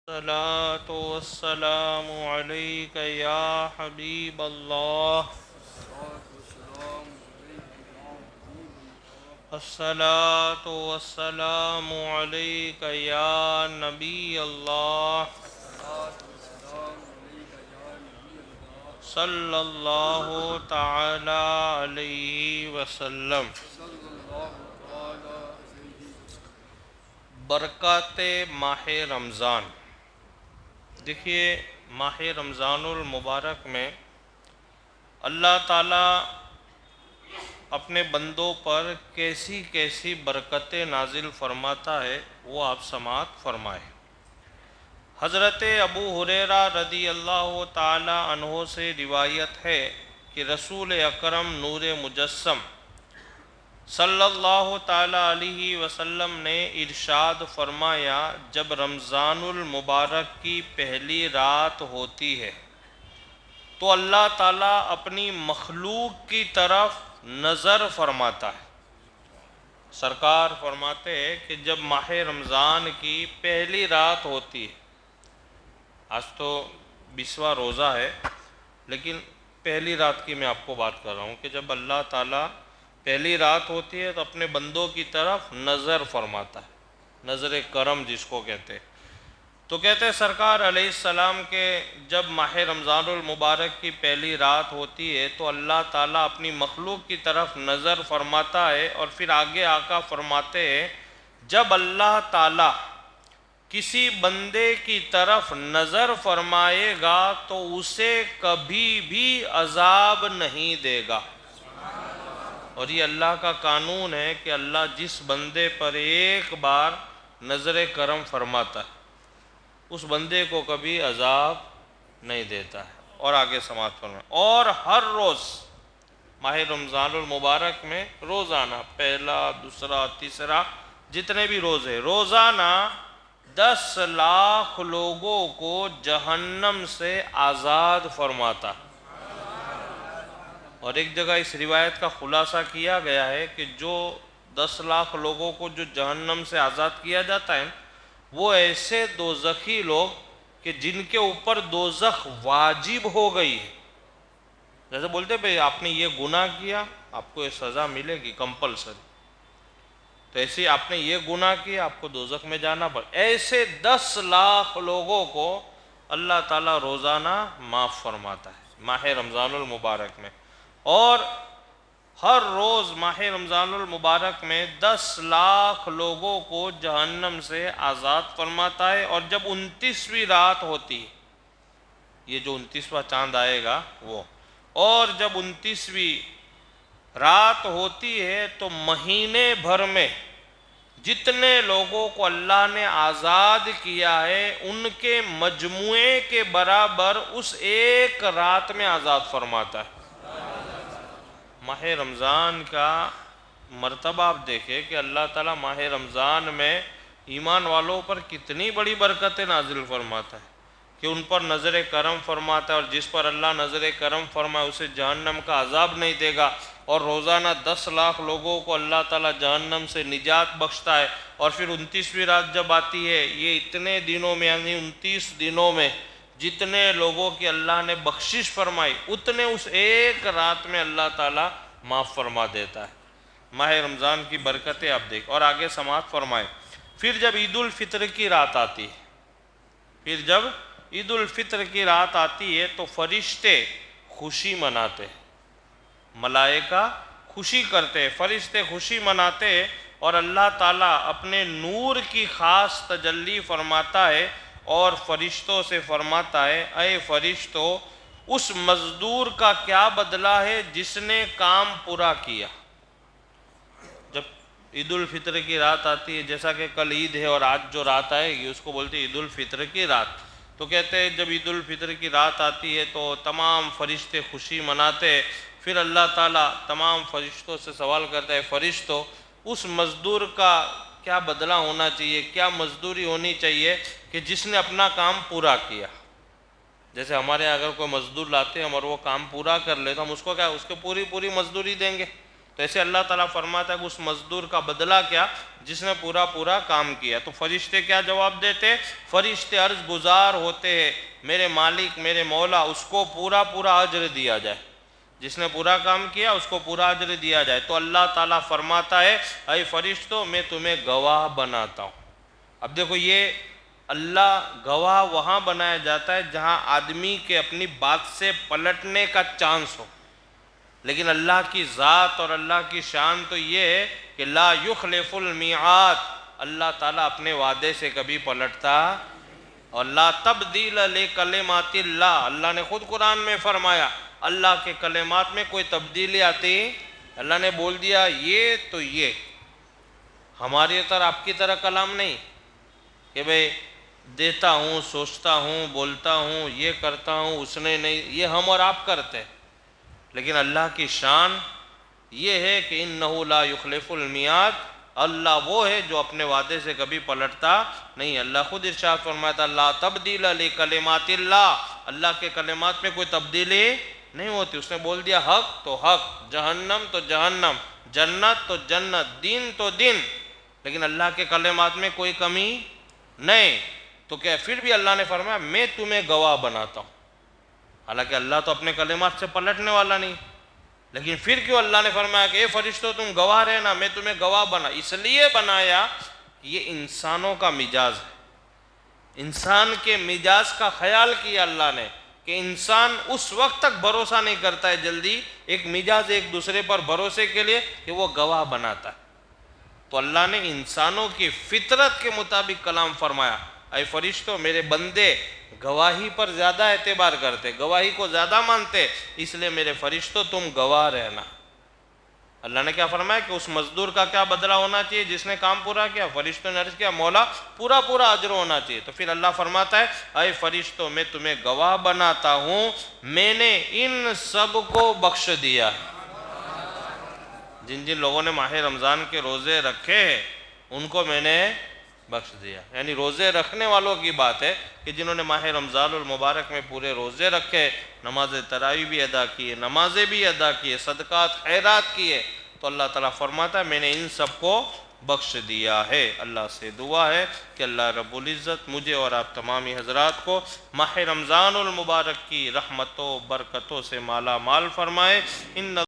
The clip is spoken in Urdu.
الصلاة والسلام عليك يا حبيب الله. الصلاة والسلام عليك يا نبي الله صلى الله تعالى عليه وسلم. برکات ماہ رمضان. دیکھیے، ماہ رمضان المبارک میں اللہ تعالیٰ اپنے بندوں پر کیسی کیسی برکتیں نازل فرماتا ہے وہ آپ سماعت فرمائیں. حضرت ابو ہریرہ رضی اللہ تعالی عنہ سے روایت ہے کہ رسول اکرم نور مجسم صلی اللہ تعالی علیہ وسلم نے ارشاد فرمایا، جب رمضان المبارک کی پہلی رات ہوتی ہے تو اللہ تعالیٰ اپنی مخلوق کی طرف نظر فرماتا ہے. سرکار فرماتے ہیں کہ جب ماہ رمضان کی پہلی رات ہوتی ہے، آج تو 20واں روزہ ہے لیکن پہلی رات کی میں آپ کو بات کر رہا ہوں کہ جب اللہ تعالیٰ پہلی رات ہوتی ہے تو اپنے بندوں کی طرف نظر فرماتا ہے، نظر کرم جس کو کہتے ہیں. تو کہتے ہیں سرکار علیہ السلام کے جب ماہ رمضان المبارک کی پہلی رات ہوتی ہے تو اللہ تعالیٰ اپنی مخلوق کی طرف نظر فرماتا ہے، اور پھر آگے آقا فرماتے ہیں جب اللہ تعالیٰ کسی بندے کی طرف نظر فرمائے گا تو اسے کبھی بھی عذاب نہیں دے گا. اور یہ اللہ کا قانون ہے کہ اللہ جس بندے پر ایک بار نظر کرم فرماتا ہے اس بندے کو کبھی عذاب نہیں دیتا ہے. اور آگے سماعت فرمائیں. اور ہر روز ماہ رمضان المبارک میں روزانہ پہلا، دوسرا، تیسرا جتنے بھی روزے، روزانہ 10 لاکھ لوگوں کو جہنم سے آزاد فرماتا. اور ایک جگہ اس روایت کا خلاصہ کیا گیا ہے کہ جو 10 لاکھ لوگوں کو جو جہنم سے آزاد کیا جاتا ہے وہ ایسے دوزخی لوگ کہ جن کے اوپر دوزخ واجب ہو گئی ہے. جیسے بولتے بھئی آپ نے یہ گناہ کیا آپ کو یہ سزا ملے گی کمپلسری، تو ایسے آپ نے یہ گناہ کیا آپ کو دوزخ میں جانا پڑے. ایسے 10 لاکھ لوگوں کو اللہ تعالیٰ روزانہ معاف فرماتا ہے ماہ رمضان المبارک میں. اور ہر روز ماہ رمضان المبارک میں 10 لاکھ لوگوں کو جہنم سے آزاد فرماتا ہے. اور جب 29ویں رات ہوتی ہے، یہ جو 29واں چاند آئے گا وہ، اور جب 29ویں رات ہوتی ہے تو مہینے بھر میں جتنے لوگوں کو اللہ نے آزاد کیا ہے ان کے مجموعے کے برابر اس ایک رات میں آزاد فرماتا ہے. ماہ رمضان کا مرتبہ آپ دیکھیں کہ اللہ تعالیٰ ماہ رمضان میں ایمان والوں پر کتنی بڑی برکتیں نازل فرماتا ہے کہ ان پر نظر کرم فرماتا ہے، اور جس پر اللہ نظر کرم فرمائے اسے جہنم کا عذاب نہیں دے گا. اور روزانہ 10 لاکھ لوگوں کو اللہ تعالیٰ جہنم سے نجات بخشتا ہے. اور پھر 29ویں رات جب آتی ہے، یہ اتنے دنوں میں یعنی 29 دنوں میں جتنے لوگوں کی اللہ نے بخشش فرمائی اتنے اس ایک رات میں اللہ تعالیٰ معاف فرما دیتا ہے. ماہ رمضان کی برکتیں آپ دیکھ. اور آگے سماعت فرمائیں. پھر جب عید الفطر کی رات آتی ہے، پھر جب عید الفطر کی رات آتی ہے تو فرشتے خوشی مناتے ہیں، ملائکہ خوشی کرتے ہیں، فرشتے خوشی مناتے ہیں، اور اللہ تعالیٰ اپنے نور کی خاص تجلی فرماتا ہے اور فرشتوں سے فرماتا ہے اے فرشتوں اس مزدور کا کیا بدلہ ہے جس نے کام پورا کیا. جب عید الفطر کی رات آتی ہے، جیسا کہ کل عید ہے اور آج جو رات آئے گی اس کو بولتے ہیں عید الفطر کی رات، تو کہتے ہیں جب عید الفطر کی رات آتی ہے تو تمام فرشتے خوشی مناتے ہیں. پھر اللہ تعالیٰ تمام فرشتوں سے سوال کرتا ہے فرشتوں اس مزدور کا کیا بدلہ ہونا چاہیے، کیا مزدوری ہونی چاہیے کہ جس نے اپنا کام پورا کیا. جیسے ہمارے اگر کوئی مزدور لاتے ہیں اور وہ کام پورا کر لے تو ہم اس کو کیا اس کے پوری مزدوری دیں گے. تو ایسے اللہ تعالیٰ فرماتا ہے کہ اس مزدور کا بدلہ کیا جس نے پورا پورا کام کیا. تو فرشتے کیا جواب دیتے؟ فرشتے عرض گزار ہوتے ہیں میرے مالک میرے مولا اس کو پورا پورا اجر دیا جائے، جس نے پورا کام کیا اس کو پورا اجر دیا جائے. تو اللہ تعالیٰ فرماتا ہے اے فرشتوں میں تمہیں گواہ بناتا ہوں. اب دیکھو یہ اللہ گواہ وہاں بنایا جاتا ہے جہاں آدمی کے اپنی بات سے پلٹنے کا چانس ہو، لیکن اللہ کی ذات اور اللہ کی شان تو یہ ہے کہ لا یخلف المیعاد، اللہ تعالیٰ اپنے وعدے سے کبھی پلٹتا. اور لا تبدیل لکلمات اللہ، اللہ نے خود قرآن میں فرمایا اللہ کے کلمات میں کوئی تبدیلی آتی، اللہ نے بول دیا یہ تو یہ. ہماری طرح آپ کی طرح کلام نہیں کہ بھئی دیتا ہوں سوچتا ہوں بولتا ہوں یہ کرتا ہوں اس نے نہیں، یہ ہم اور آپ کرتے. لیکن اللہ کی شان یہ ہے کہ انہ لا یخلف المیعاد، اللہ وہ ہے جو اپنے وعدے سے کبھی پلٹتا نہیں. اللہ خود ارشاد فرماتا لا تبدیل لکلمات اللہ، اللہ کے کلمات میں کوئی تبدیلی نہیں ہوتی. اس نے بول دیا حق تو حق، جہنم تو جہنم، جنت تو جنت، دین تو دین، لیکن اللہ کے کلمات میں کوئی کمی نہیں. تو کیا پھر بھی اللہ نے فرمایا میں تمہیں گواہ بناتا ہوں. حالانکہ اللہ تو اپنے کلمات سے پلٹنے والا نہیں، لیکن پھر کیوں اللہ نے فرمایا کہ اے فرشتوں تم گواہ رہنا، میں تمہیں گواہ بنا. اس لیے بنایا کہ یہ انسانوں کا مزاج ہے، انسان کے مزاج کا خیال کیا اللہ نے کہ انسان اس وقت تک بھروسہ نہیں کرتا ہے جلدی، ایک مزاج ایک دوسرے پر بھروسے کے لیے کہ وہ گواہ بناتا ہے. تو اللہ نے انسانوں کی فطرت کے مطابق کلام فرمایا اے فرشتوں میرے بندے گواہی پر زیادہ اعتبار کرتے، گواہی کو زیادہ مانتے، اس لیے میرے فرشتوں تم گواہ رہنا. اللہ نے کیا فرمایا کہ اس مزدور کا کیا بدلہ ہونا چاہیے جس نے کام پورا کیا؟ فرشتوں نے عرض کیا مولا پورا پورا اجر ہونا چاہیے. تو پھر اللہ فرماتا ہے اے فرشتوں میں تمہیں گواہ بناتا ہوں میں نے ان سب کو بخش دیا. جن جن لوگوں نے ماہ رمضان کے روزے رکھے ہیں ان کو میں نے بخش دیا. یعنی روزے رکھنے والوں کی بات ہے کہ جنہوں نے ماہ رمضان المبارک میں پورے روزے رکھے، نماز تراویح بھی ادا کیے، نمازیں بھی ادا کیے، صدقات خیرات کیے، تو اللہ تعالیٰ فرماتا ہے میں نے ان سب کو بخش دیا ہے. اللہ سے دعا ہے کہ اللہ رب العزت مجھے اور آپ تمامی حضرات کو ماہ رمضان المبارک کی رحمتوں برکتوں سے مالا مال فرمائے. ان